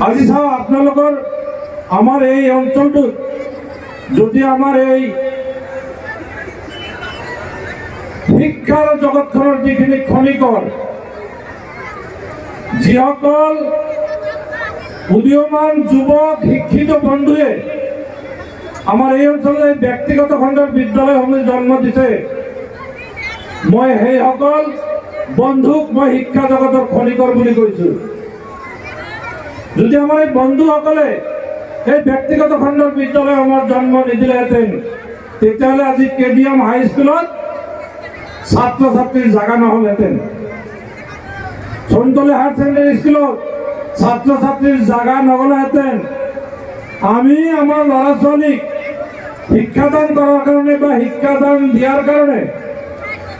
আজি চাওক আপোনালোকৰ আমাৰ এই অঞ্চলটোত যদি আমাৰ এই শিক্ষাৰ জগতখনৰ যিখিনি খনিকৰ যিসকল উদীয়মান যুৱক শিক্ষিত বন্ধুৱে আমাৰ এই অঞ্চললৈ ব্যক্তিগত খণ্ডৰ বিদ্যালয়সমূহ জন্ম দিছে, মই সেইসকল বন্ধুক মই শিক্ষা জগতৰ খনিকৰ বুলি কৈছোঁ। যদি আমাৰ এই বন্ধুসকলে এই ব্যক্তিগত খণ্ডৰ বিদ্যালয়সমূহৰ জন্ম নিদিলেহেঁতেন তেতিয়াহ'লে আজি কেডিএম হাইস্কুলত ছাত্ৰ ছাত্ৰীৰ জাগা নহ'লহেঁতেন, চোনতলী হায়াৰ ছেকেণ্ডেৰী স্কুলত ছাত্ৰ ছাত্ৰীৰ জাগা নগ'লেহেঁতেন। আমি আমাৰ ল'ৰা ছোৱালীক শিক্ষাদান কৰাৰ কাৰণে বা শিক্ষাদান দিয়াৰ কাৰণে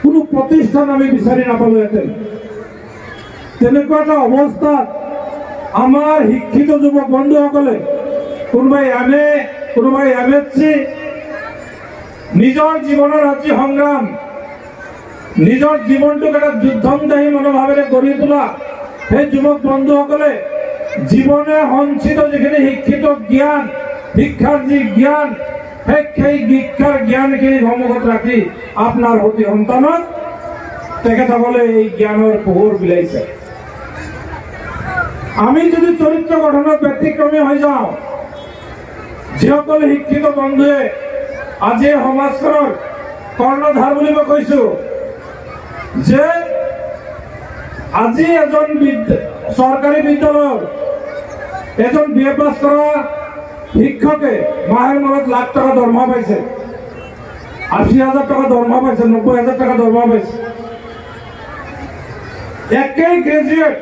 কোনো প্ৰতিষ্ঠান আমি বিচাৰি নাপালোহেঁতেন। তেনেকুৱা এটা অৱস্থাত আমাৰ শিক্ষিত যুৱক বন্ধুসকলে কোনোবাই MA, কোনোবাই MSc নিজৰ জীৱনৰ আজি সংগ্ৰাম, নিজৰ জীৱনটোক এটা যুদ্ধমুখী মনোভাৱেৰে গঢ়ি তোলা সেই যুৱক বন্ধুসকলে জীৱনে সঞ্চিত যিখিনি শিক্ষিত জ্ঞান, শিক্ষাৰ যি জ্ঞান, সেই শিক্ষাৰ জ্ঞানখিনি সন্মুখত ৰাখি আপোনাৰ সতি সন্তানক তেখেতসকলে এই জ্ঞানৰ পোহৰ বিলাইছে। আমি যদি চৰিত্ৰ গঠনত ব্যতিক্ৰমী হৈ যাওঁ, যিসকল শিক্ষিত বন্ধুৱে আজি সমাজখনৰ কৰ্ণধাৰ বুলি মই কৈছোঁ যে আজি এজন চৰকাৰী বিদ্যালয়ৰ এজন BA পাছ কৰা শিক্ষকে মাহেৰ মূৰত লাখ টকা দৰমহা পাইছে, 80,000 টকা দৰমহা পাইছে, 90,000 টকা দৰমহা পাইছে। একেই গ্ৰেজুৱেট,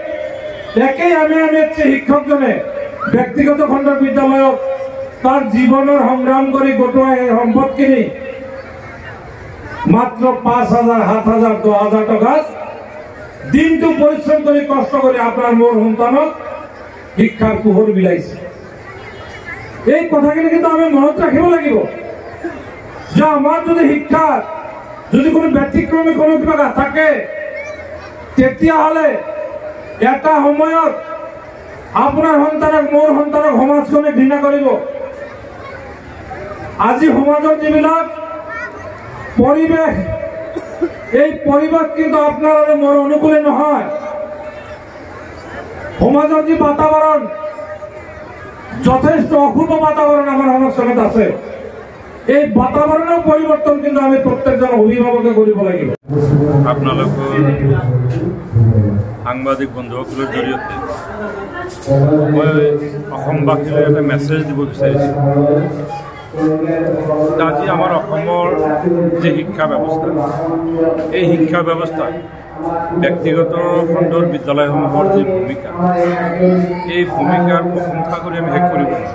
একেই MSc শিক্ষকজনে ব্যক্তিগত খণ্ডৰ বিদ্যালয়ত তাৰ জীৱনৰ সংগ্ৰাম কৰি গোটোৱা এই সম্পদখিনি মাত্ৰ 5,000, 7,000, 10,000 টকাত দিনটো পৰিশ্ৰম কৰি কষ্ট কৰি আপোনাৰ মোৰ সন্তানক শিক্ষাৰ পোহৰ বিলাইছে। এই কথাখিনি কিন্তু আমি মনত ৰাখিব লাগিব যে আমাৰ যদি শিক্ষাত যদি কোনো ব্যতিক্ৰমী কোনো কিবা থাকে তেতিয়াহ'লে এটা সময়ত আপোনাৰ সন্তানক মোৰ সন্তানক সমাজখনে ঘৃণা কৰিব। আজি সমাজৰ যিবিলাক পৰিৱেশ, এই পৰিৱেশ কিন্তু আপোনাৰ আৰু মোৰ অনুকূলে নহয়। সমাজৰ যি বাতাবৰণ, যথেষ্ট অশুভ বাতাবৰণ আমাৰ সমাজখনত আছে, এই বাতাবৰণৰ পৰিৱৰ্তন কিন্তু আমি প্ৰত্যেকজন অভিভাৱকে কৰিব লাগিব। আপোনালোকৰ সাংবাদিক বন্ধুসকলৰ জৰিয়তে মই অসমবাসীলৈ এটা মেছেজ দিব বিচাৰিছোঁ। আজি আমাৰ অসমৰ যে শিক্ষা ব্যৱস্থা, এই শিক্ষা ব্যৱস্থাত ব্যক্তিগত খণ্ডৰ বিদ্যালয়সমূহৰ যি ভূমিকা, এই ভূমিকাৰ প্ৰশংসা কৰি আমি শেষ কৰিব নোৱাৰোঁ।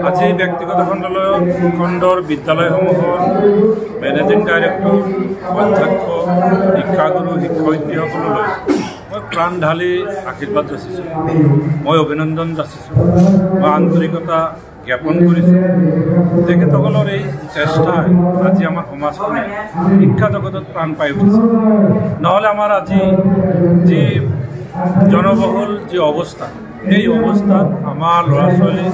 আজি এই ব্যক্তিগত খণ্ডৰ বিদ্যালয়সমূহৰ মেনেজিং ডাইৰেক্টৰ, অধ্যক্ষ, শিক্ষাগুৰু, শিক্ষয়িত্ৰীসকললৈ মই প্ৰাণ ঢালি আশীৰ্বাদ যাচিছোঁ, মই অভিনন্দন যাচিছোঁ, মই আন্তৰিকতা জ্ঞাপন কৰিছোঁ। তেখেতসকলৰ এই চেষ্টাই আজি আমাৰ সমাজখনে শিক্ষা জগতত প্ৰাণ পাই উঠিছে। নহ'লে আমাৰ আজি যি জনবহুল যি অৱস্থা, এই অৱস্থাত আমাৰ ল'ৰা ছোৱালী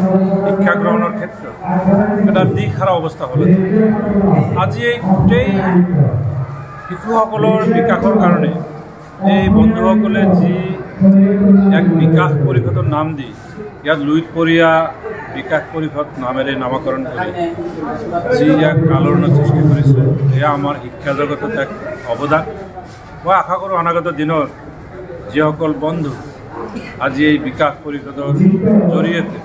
শিক্ষা গ্ৰহণৰ ক্ষেত্ৰত এটা দিশহাৰা অৱস্থা হ'ল। আজি এই গোটেই শিশুসকলৰ বিকাশৰ কাৰণে এই বন্ধুসকলে যি এক বিকাশ পৰিষদৰ নাম দি ইয়াত লুইতপৰীয়া বিকাশ পৰিষদ নামেৰে নামকৰণ কৰি যি ইয়াক আলোড়নৰ সৃষ্টি কৰিছে, এয়া আমাৰ শিক্ষা জগতত এক অৱদান। মই আশা কৰোঁ অনাগত দিনত যিসকল বন্ধু আজি এই বিকাশ পৰিষদৰ জৰিয়তে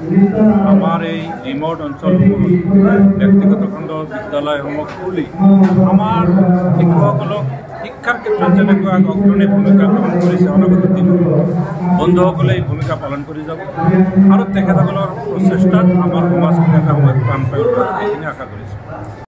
আমাৰ এই ৰিমট অঞ্চলসমূহত ব্যক্তিগত খণ্ডৰ বিদ্যালয়সমূহ খুলি আমাৰ শিশুসকলক শিক্ষাৰ ক্ষেত্ৰত যেনেকুৱা এক অগ্ৰণী ভূমিকা গ্ৰহণ কৰিছে, অনাগত দিনত বন্ধুসকলে এই ভূমিকা পালন কৰি যাব আৰু তেখেতসকলৰ প্ৰচেষ্টাত আমাৰ সমাজখন এটা সময়ত প্ৰাণ পাই উঠিব, এইখিনি আশা কৰিছোঁ।